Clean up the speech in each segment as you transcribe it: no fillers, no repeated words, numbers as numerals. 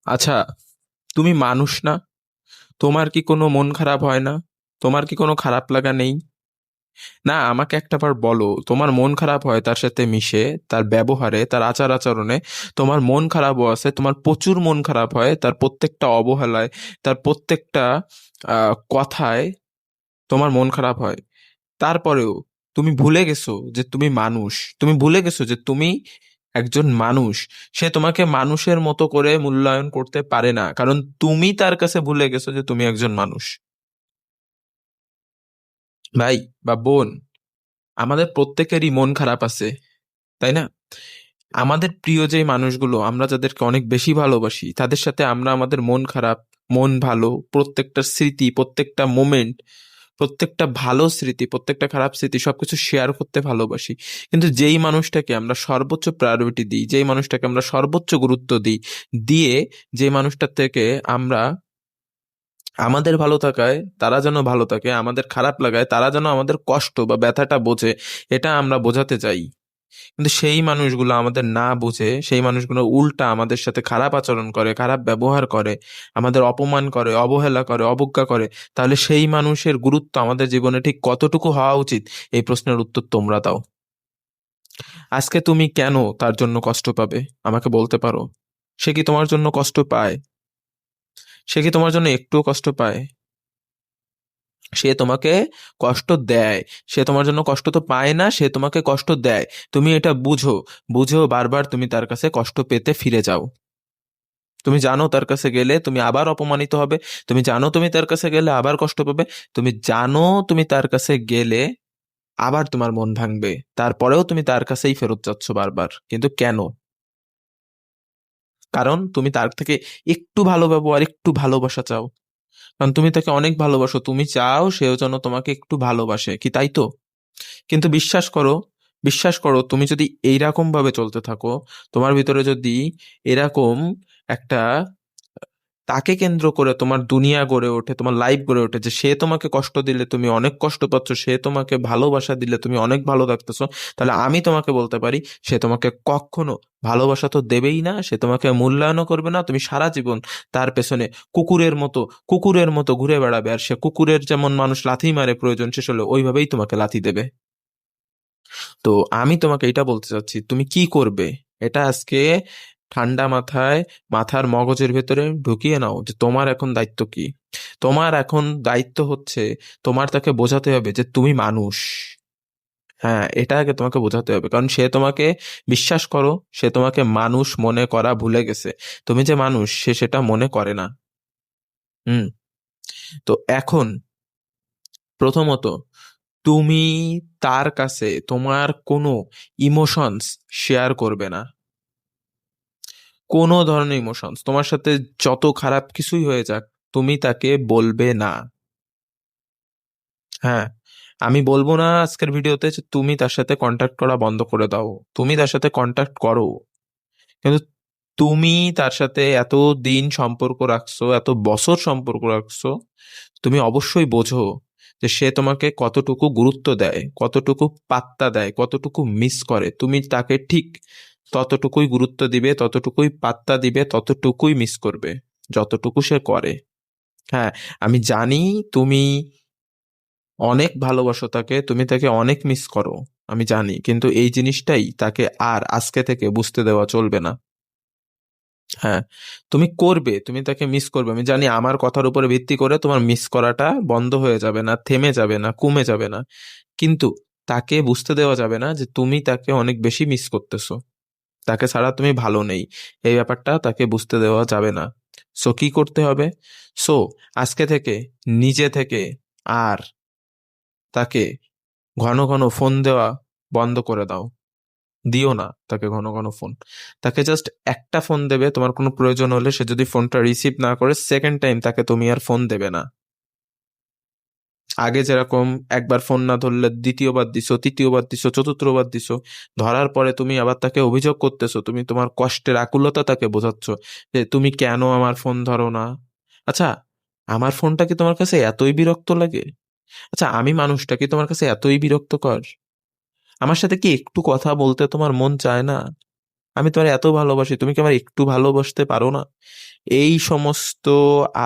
আচ্ছা, তুমি মানুষ না? তোমার কি কোনো মন খারাপ হয় না? তোমার কি কোনো খারাপ লাগা নেই? না, আমাকে একটাবার বলো, তোমার মন খারাপ হয় তার সাথে মিশে, তার ব্যবহারে, তার আচার আচরণে। তোমার মন খারাপও আছে, তোমার প্রচুর মন খারাপ হয় তার প্রত্যেকটা অবহেলায়, তার প্রত্যেকটা কথায় তোমার মন খারাপ হয়। তারপরেও তুমি ভুলে গেছো যে তুমি মানুষ। তুমি ভুলে গেছো যে তুমি একজন মানুষ। সে তোমাকে মানুষের মতো করে মূল্যায়ন করতে পারে না, কারণ তুমি তার কাছে ভুলে গেছো যে তুমি একজন মানুষ। ভাই বা বোন, আমাদের প্রত্যেকেরই মন খারাপ আছে, তাই না? আমাদের প্রিয় যে মানুষগুলো, আমরা যাদেরকে অনেক বেশি ভালোবাসি, তাদের সাথে আমরা আমাদের মন খারাপ, মন ভালো, প্রত্যেকটা স্মৃতি, প্রত্যেকটা মোমেন্ট, প্রত্যেকটা ভালো স্মৃতি, প্রত্যেকটা খারাপ স্মৃতি সবকিছু শেয়ার করতে ভালোবাসি। কিন্তু যেই মানুষটাকে আমরা সর্বোচ্চ প্রায়োরিটি দিই, যেই মানুষটাকে আমরা সর্বোচ্চ গুরুত্ব দিই, দিয়ে যে মানুষটার থেকে আমরা আমাদের ভালো থাকায় তারা যেন ভালো থাকে, আমাদের খারাপ লাগায় তারা যেন আমাদের কষ্ট বা ব্যথাটা বোঝে, এটা আমরা বোঝাতে চাই। কিন্তু সেই মানুষগুলো আমাদের না বুঝে, সেই মানুষগুলো উল্টা আমাদের সাথে খারাপ আচরণ করে, খারাপ ব্যবহার করে, আমাদের অপমান করে, অবহেলা করে, অবজ্ঞা করে। তাহলে সেই মানুষের গুরুত্ব আমাদের জীবনে ঠিক কতটুকু হওয়া উচিত? এই প্রশ্নের উত্তর তোমরা দাও। আজকে তুমি কেন তার জন্য কষ্ট পাবে? আমাকে বলতে পারো? সে কি তোমার জন্য কষ্ট পায়? সে কি তোমার জন্য একটুও কষ্ট পায়? সে তোমাকে কষ্ট দেয়। সে তোমার জন্য কষ্ট তো পায় না, সে তোমাকে কষ্ট দেয়। তুমি এটা বুঝো। বুঝেও বারবার তুমি তার কাছে কষ্ট পেতে ফিরে যাও। তুমি জানো তার কাছে গেলে তুমি আবার অপমানিত হবে। তুমি জানো তুমি তার কাছে গেলে আবার কষ্ট পাবে। তুমি জানো তুমি তার কাছে গেলে আবার তোমার মন ভাঙবে। তারপরেও তুমি তার কাছেই ফেরত যাচ্ছ বারবার। কিন্তু কেন? কারণ তুমি তার থেকে একটু ভালো ব্যবহার, একটু ভালোবাসা চাও। কারণ তুমি তাকে অনেক ভালোবাসো, তুমি চাও সেও যেন তোমাকে একটু ভালোবাসে, কি তাই তো? কিন্তু বিশ্বাস করো, বিশ্বাস করো, তুমি যদি এইরকম ভাবে চলতে থাকো, তোমার ভিতরে যদি এরকম একটা তাকে কেন্দ্র করে তোমার দুনিয়া গড়ে ওঠে, তোমার লাইফ গড়ে ওঠে, যে সে তোমাকে কষ্ট দিলে তুমি অনেক কষ্ট পাচ্ছ, সে তোমাকে ভালোবাসা দিলে তুমি অনেক ভালো থাকতেছো, তাহলে আমি তোমাকে বলতে পারি, সে তোমাকে কখনো ভালোবাসা তো দেবেই না, সে তোমাকে মূল্যায়নও করবে না। তুমি সারা জীবন তার পেছনে কুকুরের মতো ঘুরে বেড়াবে, আর সে কুকুরের যেমন মানুষ লাথি মারে প্রয়োজন শেষ হলে, ওইভাবেই তোমাকে লাথি দেবে। তো আমি তোমাকে এটা বলতে চাচ্ছি, তুমি কি করবে? এটা আজকে ঠান্ডা মাথায়, মাথার মগজের ভেতরে ঢুকিয়ে নাও যে তোমার এখন দায়িত্ব কি। তোমার এখন দায়িত্ব হচ্ছে, তোমার তাকে বোঝাতে হবে যে তুমি মানুষ। হ্যাঁ, এটা আগে তোমাকে বোঝাতে হবে, কারণ সে তোমাকে, বিশ্বাস করো, সে তোমাকে মানুষ মনে করা ভুলে গেছে। তুমি যে মানুষ, সে সেটা মনে করে না। হুম। তো এখন প্রথমত, তুমি তার কাছে তোমার কোনো ইমোশনস শেয়ার করবে না। কোনো ধরনের ইমোশনস তোমার সাথে, যত খারাপ কিছুই হয়ে যাক, তুমি তাকে বলবে না। হ্যাঁ, আমি বলবো না আজকের ভিডিওতে যে তুমি তার সাথে কন্ট্যাক্ট করা বন্ধ করে দাও। তুমি তার সাথে কন্ট্যাক্ট করো, কিন্তু তুমি তার সাথে এত দিন সম্পর্ক রাখছো, এত বছর সম্পর্ক রাখছো, তুমি অবশ্যই বোঝো যে সে তোমাকে কতটুকু গুরুত্ব দেয়, কতটুকু পাত্তা দেয়, কতটুকু মিস করে। তুমি তাকে ঠিক ততটুকুই গুরুত্ব দিবে, ততটুকুই পাত্তা দিবে, ততটুকুই মিস করবে যতটুকু সে করে। হ্যাঁ, আমি জানি তুমি অনেক ভালোবাসো তাকে, তুমি তাকে অনেক মিস করো, আমি জানি, কিন্তু এই জিনিসটাই তাকে আর আজকে থেকে বুঝতে দেওয়া চলবে না। হ্যাঁ, তুমি করবে, তুমি তাকে মিস করবে, আমি জানি। আমার কথার উপরে ভিত্তি করে তোমার মিস করাটা বন্ধ হয়ে যাবে না, থেমে যাবে না, কমে যাবে না, কিন্তু তাকে বুঝতে দেওয়া যাবে না যে তুমি তাকে অনেক বেশি মিস করতেছো। তাকে ছাড়া তুমি ভালো নেই, এই ব্যাপারটা তাকে বুঝতে দেওয়া যাবে না। সো কি করতে হবে? সো আজকে থেকে, নিজে থেকে আর তাকে ঘন ঘন ফোন দেওয়া বন্ধ করে দাও। দিও না তাকে ঘন ঘন ফোন। তাকে জাস্ট একটা ফোন দেবে তোমার কোনো প্রয়োজন হলে, সে যদি ফোনটা রিসিভ না করে, সেকেন্ড টাইম তাকে তুমি আর ফোন দেবে না। আগে যেরকম একবার ফোন না ধরলে দ্বিতীয়বার দিছো, তৃতীয়বার দিছো, চতুর্থবার দিছো, ধরার পরে তুমি আবার তাকে অভিযোগ করতেছো, তুমি তোমার কষ্টের আকুলতা তাকে বোঝাচ্ছ যে তুমি কেন আমার ফোন ধরো না। আচ্ছা, আমার ফোনটা কি তোমার কাছে এতই বিরক্ত লাগে? আচ্ছা, আমি মানুষটা কি তোমার কাছে এতই বিরক্তকর? আমার সাথে কি একটু কথা বলতে তোমার মন চায় না? আমি তোমার এত ভালোবাসি, তুমি কি আমার একটু ভালোবাসতে পারো না? এই সমস্ত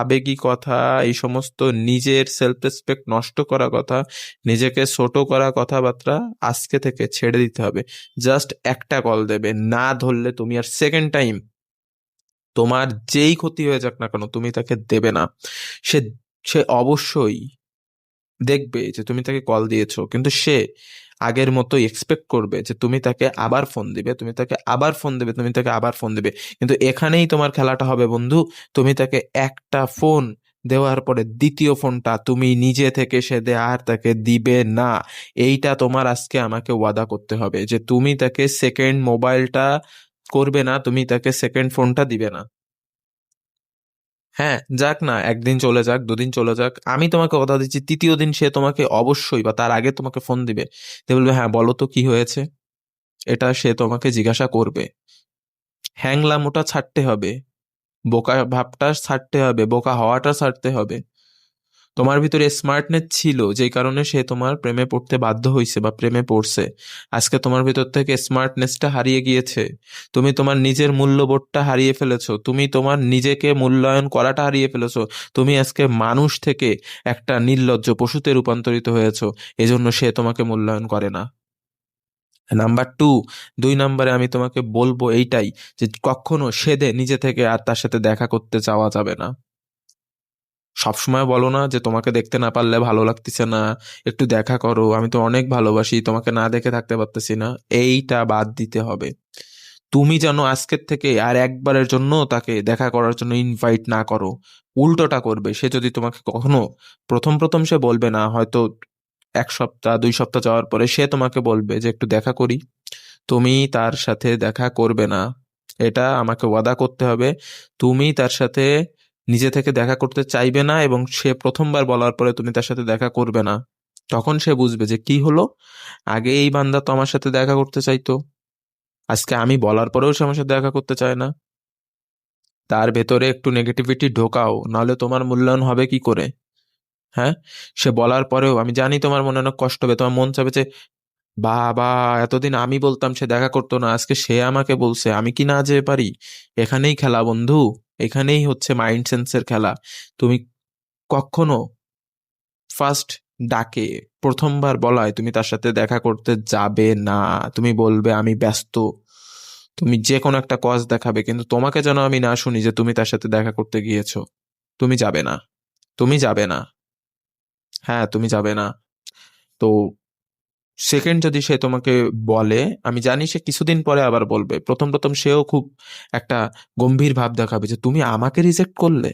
আবেগী কথা, এই সমস্ত নিজের সেলফ রেসপেক্ট নষ্ট করা কথা, নিজেকে ছোট করা কথাবার্তা আজকে থেকে ছেড়ে দিতে হবে। জাস্ট একটা কল দেবে, না ধরলে তুমি আর সেকেন্ড টাইম, তোমার যেই ক্ষতি হয়ে যাক না কেন, তুমি তাকে দেবে না। সে সে অবশ্যই দেখবে যে তুমি তাকে কল দিয়েছো, কিন্তু সে আগের মতোই এক্সপেক্ট করবে যে তুমি তাকে আবার ফোন দিবে, তুমি তাকে আবার ফোন দিবে, তুমি তাকে আবার ফোন দিবে। কিন্তু এখানেই তোমার খেলাটা হবে বন্ধু। তুমি তাকে একটা ফোন দেওয়ার পরে দ্বিতীয় ফোনটা তুমি নিজে থেকে সে দে আর তাকে দিবে না। এইটা তোমার আজকে আমাকে ওয়াদা করতে হবে যে তুমি তাকে সেকেন্ড মোবাইলটা করবে না, তুমি তাকে সেকেন্ড ফোনটা দিবে না। হ্যাঁ, যাক না, একদিন চলে যাক, দুদিন চলে যাক, আমি তোমাকে কথা দিচ্ছি তৃতীয় দিন সে তোমাকে অবশ্যই বা তার আগে তোমাকে ফোন দিবে। সে বলবে, হ্যাঁ বলো তো কি হয়েছে। এটা সে তোমাকে জিজ্ঞাসা করবে। হ্যাংলামোটা ছাড়তে হবে, বোকা ভাবটা ছাড়তে হবে, বোকা হওয়াটা ছাড়তে হবে। তোমার ভিতরে স্মার্টনেস ছিল যেই কারণে সে তোমার প্রেমে পড়তে বাধ্য হয়েছে বা প্রেমে পড়ছে। আজকে তোমার ভিতর থেকে স্মার্টনেসটা হারিয়ে গিয়েছে, তুমি তোমার নিজের মূল্যবোধটা হারিয়ে ফেলেছো, তুমি তোমার নিজেকে মূল্যায়ন করাটা হারিয়ে ফেলেছো। তুমি আজকে মানুষ থেকে একটা নির্লজ্জ পশুতে রূপান্তরিত হয়েছো, এজন্য সে তোমাকে মূল্যায়ন করে না। নাম্বার টু, 2 নম্বরে আমি তোমাকে বলবো এইটাই, যে কখনো সেদে নিজে থেকে আর তার সাথে দেখা করতে চাওয়া যাবে না। সবসময় বলো না যে তোমাকে দেখতে না পারলে ভালো লাগতেছে না, একটু দেখা করো, আমি তো অনেক ভালোবাসি, তোমাকে না দেখে থাকতে পারতেছি না। এইটা বাদ দিতে হবে। তুমি যেন আজকের থেকে আর একবারের জন্য তাকে দেখা করার জন্য ইনভাইট না করো। উল্টোটা করবে, সে যদি তোমাকে কখনো, প্রথম প্রথম সে বলবে না, হয়তো 1 সপ্তাহ 2 সপ্তাহ যাওয়ার পরে সে তোমাকে বলবে যে একটু দেখা করি, তুমি তার সাথে দেখা করবে না। এটা আমাকে ওয়াদা করতে হবে। তুমি তার সাথে নিজে থেকে দেখা করতে চাইবে না, এবং সে প্রথমবার বলার পরে তুমি তার সাথে দেখা করবে না। তখন সে বুঝবে যে কি হলো, আগে এই বান্দা তো আমার সাথে দেখা করতে চাইতো, আজকে আমি বলার পরেও সে আমার সাথে দেখা করতে চায় না। তার ভেতরে একটু নেগেটিভিটি ঢোকাও, নাহলে তোমার মূল্যায়ন হবে কি করে? হ্যাঁ, সে বলার পরেও আমি জানি তোমার মনে অনেক কষ্ট হবে, তোমার মন চাবে যে বাবা, এতদিন আমি বলতাম সে দেখা করতো না, আজকে সে আমাকে বলছে, আমি কি না যেতে পারি? এখানেই খেলা বন্ধু, এখানেই হচ্ছে মাইন্ড সেন্সের খেলা। তুমি কখনো ফার্স্ট ডাকে, প্রথমবার বলায় তুমি তার সাথে দেখা করতে যাবে না। তুমি বলবে আমি ব্যস্ত, তুমি যে কোনো একটা কজ দেখাবে, কিন্তু তোমাকে যেন আমি না শুনি যে তুমি তার সাথে দেখা করতে গিয়েছো। তুমি যাবে না, তুমি যাবে না। হ্যাঁ, তুমি যাবে না। তো সেকেন্ড যদি সে তোমাকে বলে, আমি জানি সে কিছুদিন পরে আবার বলবে, প্রথম প্রথম সেও খুব একটা গম্ভীর ভাব দেখাবে যে তুমি আমাকে রিজেক্ট করলে।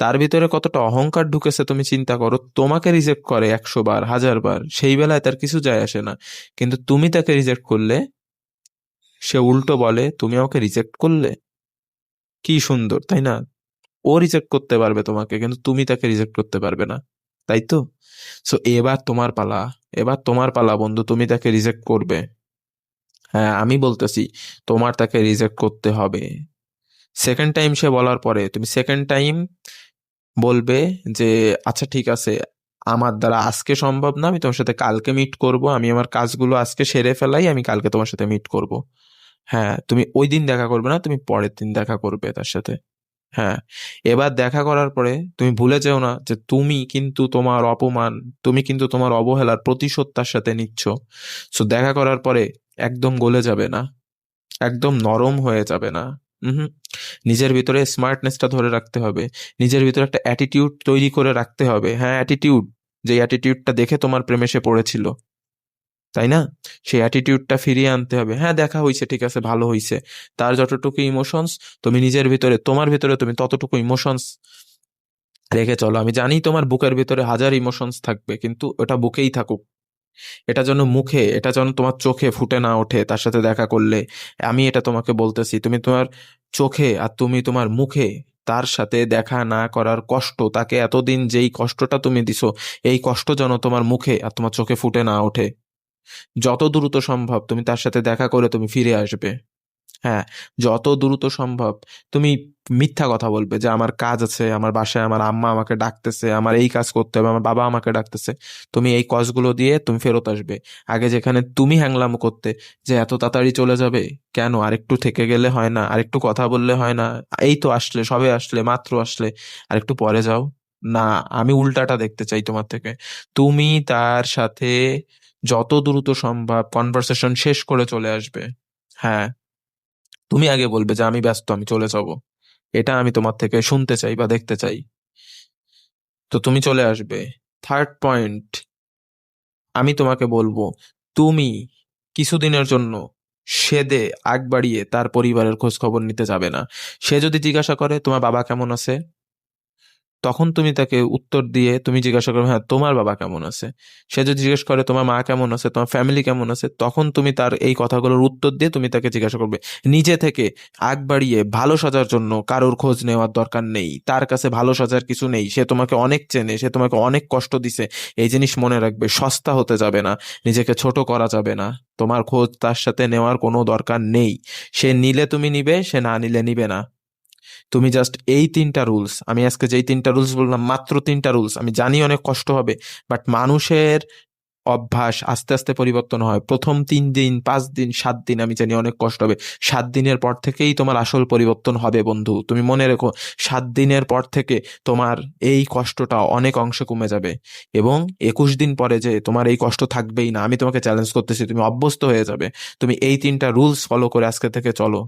তার ভিতরে কতটা অহংকার ঢুকেছে তুমি চিন্তা করো। তোমাকে রিজেক্ট করে 100 বার 1000 বার, সেই বেলায় তার কিছু যায় আসে না, কিন্তু তুমি তাকে রিজেক্ট করলে সে উল্টো বলে তুমি আমাকে রিজেক্ট করলে। কি সুন্দর তাই না? ও রিজেক্ট করতে পারবে তোমাকে, কিন্তু তুমি তাকে রিজেক্ট করতে পারবে না, তাই তো? সো এবার তোমার পালা, এবার তোমার পালা বন্ধু, তুমি তাকে রিজেক্ট করবে। হ্যাঁ, আমি বলতেছি তোমার তাকে রিজেক্ট করতে হবে। সেকেন্ড টাইম সে বলার পরে তুমি সেকেন্ড টাইম বলবে যে আচ্ছা ঠিক আছে, আমার দ্বারা আজকে সম্ভব না, আমি তোমার সাথে কালকে মিট করব, আমি আমার কাজগুলো আজকে সেরে ফেলাই, আমি কালকে তোমার সাথে মিট করব। হ্যাঁ, তুমি ওই দিন দেখা করবে না, তুমি পরের দিন দেখা করবে তার সাথে। হ্যাঁ, এবার দেখা করার পরে তুমি ভুলে যেও না যে তুমি কিন্তু তোমার অপমান, তুমি কিন্তু তোমার অবহেলার প্রতিশোধ তার সাথে নিচ্ছ। সো দেখা করার পরে একদম গলে যাবে না, একদম নরম হয়ে যাবে না। হুম, নিজের ভিতরে স্মার্টনেসটা ধরে রাখতে হবে, নিজের ভিতরে একটা অ্যাটিটিউড তৈরি করে রাখতে হবে। হ্যাঁ, অ্যাটিটিউড, যে অ্যাটিটিউডটা দেখে তোমার প্রেমে সে পড়েছিল, তাই না? সেই অ্যাটিটিউডটা ফিরিয়ে আনতে হবে। হ্যাঁ, দেখা হইছে, ঠিক আছে, ভালো হইছে। তার যতটুকু ইমোশনস, তুমি নিজের ভিতরে, তোমার ভিতরে তুমি ততটুকু ইমোশনস রেখে চলো। আমি জানি তোমার বুকের ভিতরে হাজার ইমোশনস থাকবে, কিন্তু ওটা বুকেই থাকুক। এটা যেন মুখে, এটা যেন তোমার চোখে ফুটে না ওঠে তার সাথে দেখা করলে। আমি এটা তোমাকে বলতেছি, তুমি তোমার চোখে আর তুমি তোমার মুখে তার সাথে দেখা না করার কষ্ট, তাকে এতদিন যেই কষ্টটা তুমি দিছো, এই কষ্ট যেন তোমার মুখে আর তোমার চোখে ফুটে না ওঠে। যত দ্রুত সম্ভব তুমি তার সাথে দেখা করে তুমি ফিরে আসবে। হ্যাঁ, যত দ্রুত সম্ভব তুমি মিথ্যা কথা বলবে যে আমার কাজ আছে, আমার বাসায় আমার আম্মা আমাকে ডাকতেছে, আমার এই কাজ করতে হবে, আমার বাবা আমাকে ডাকতেছে। তুমি এই কাজগুলো দিয়ে তুমি ফেরত আসবে। আগে যেখানে তুমি হ্যাংলাম করতে যে এত তাড়াতাড়ি চলে যাবে, কেন আরেকটু থেকে গেলে হয় না, আরেকটু কথা বললে হয় না, এই তো আসলে, সবে আসলে, মাত্র আসলে, আরেকটু পরে যাও। না, আমি উল্টাটা দেখতে চাই তোমার থেকে। তুমি তার সাথে যত দ্রুত সম্ভব কনভারসেশন শেষ করে চলে আসবে। হ্যাঁ, তুমি আগে বলবে যে আমি ব্যস্ত, আমি চলে যাব। এটা আমি তোমার থেকে শুনতে চাই বা দেখতে চাই। তো তুমি চলে আসবে। থার্ড পয়েন্ট, আমি তোমাকে বলবো, তুমি কিছুদিনের জন্য সেদে আগ বাড়িয়ে তার পরিবারের খোঁজ খবর নিতে যাবে না। সে যদি জিজ্ঞাসা করে তোমার বাবা কেমন আছে, তখন তুমি তাকে উত্তর দিয়ে তুমি জিজ্ঞাসা করবে হ্যাঁ তোমার বাবা কেমন আছে। সে যদি জিজ্ঞেস করে তোমার মা কেমন আছে, তোমার ফ্যামিলি কেমন আছে, তখন তুমি তার এই কথাগুলোর উত্তর দিয়ে তুমি তাকে জিজ্ঞাসা করবে। নিজে থেকে আগ বাড়িয়ে ভালো সাজার জন্য কারোর খোঁজ নেওয়ার দরকার নেই। তার কাছে ভালো সাজার কিছু নেই। সে তোমাকে অনেক চেনে, সে তোমাকে অনেক কষ্ট দিছে। এই জিনিস মনে রাখবে, সস্তা হতে যাবে না, নিজেকে ছোট করা যাবে না। তোমার খোঁজ তার সাথে নেওয়ার কোনো দরকার নেই। সে নিলে তুমি নিবে, সে না নিলে নিবে না। তুমি জাস্ট এই তিনটা রুলস, আমি আজকে যেই তিনটা রুলস বললাম, মাত্র তিনটা রুলস, আমি জানি অনেক কষ্ট হবে, বাট মানুষের অভ্যাস আস্তে আস্তে পরিবর্তন হয়। প্রথম 3 দিন, 5 দিন, 7 দিন আমি জানি অনেক কষ্ট হবে। 7 দিনের পর থেকেই তোমার আসল পরিবর্তন হবে বন্ধু, তুমি মনে রেখো। 7 দিনের পর থেকে তোমার এই কষ্টটা অনেক অংশে কমে যাবে, এবং 21 দিন পরে যে তোমার এই কষ্ট থাকবেই না, আমি তোমাকে চ্যালেঞ্জ করতেছি, তুমি অভ্যস্ত হয়ে যাবে। তুমি এই তিনটা রুলস ফলো করে আজকে থেকে চলো।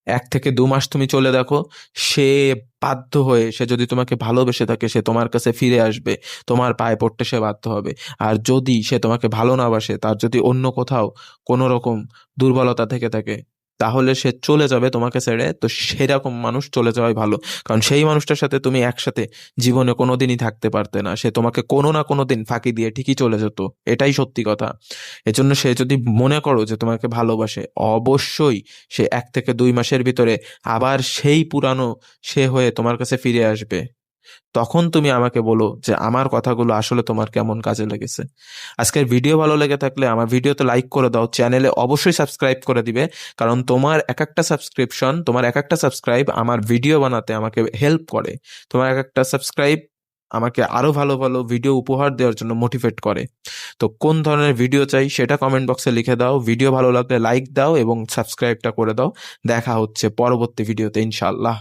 1 থেকে 2 মাস তুমি চলে দেখো, সে বাধ্য হয়ে, সে যদি তোমাকে ভালোবেসে থাকে, সে তোমার কাছে ফিরে আসবে। তোমার পায়ে পড়তে সে বাধ্য হবে। আর যদি সে তোমাকে ভালো না বাসে, তার যদি অন্য কোথাও কোনো রকম দুর্বলতা থেকে থাকে, তাহলে সে চলে যাবে তোমাকে ছেড়ে। তো সেরকম মানুষ চলে যাওয়াই ভালো, কারণ সেই মানুষটার সাথে তুমি একসাথে জীবনে কোনোদিনই থাকতে পারতে না। সে তোমাকে কোনো না কোনো দিন ফাঁকি দিয়ে ঠিকই চলে যেত, এটাই সত্যি কথা। এজন্য সে যদি মনে করো যে তোমাকে ভালোবাসে, অবশ্যই সে 1 থেকে 2 মাসের ভিতরে আবার সেই পুরানো সে হয়ে তোমার কাছে ফিরে আসবে। তখন তুমি আমাকে বলো যে আমার কথাগুলো আসলে তোমার কেমন কাজে লেগেছে। আজকের ভিডিও ভালো লেগে থাকলে আমার ভিডিওতে লাইক করে দাও, চ্যানেলে অবশ্যই সাবস্ক্রাইব করে দিবে। কারণ তোমার এক একটা সাবস্ক্রিপশন, তোমার এক একটা সাবস্ক্রাইব আমার ভিডিও বানাতে আমাকে হেল্প করে। তোমার এক একটা সাবস্ক্রাইব আমাকে আরো ভালো ভালো ভিডিও উপহার দেওয়ার জন্য মোটিভেট করে। তো কোন ধরনের ভিডিও চাই সেটা কমেন্ট বক্সে লিখে দাও। ভিডিও ভালো লাগলে লাইক দাও এবং সাবস্ক্রাইবটা করে দাও। দেখা হচ্ছে পরবর্তী ভিডিওতে ইনশাআল্লাহ।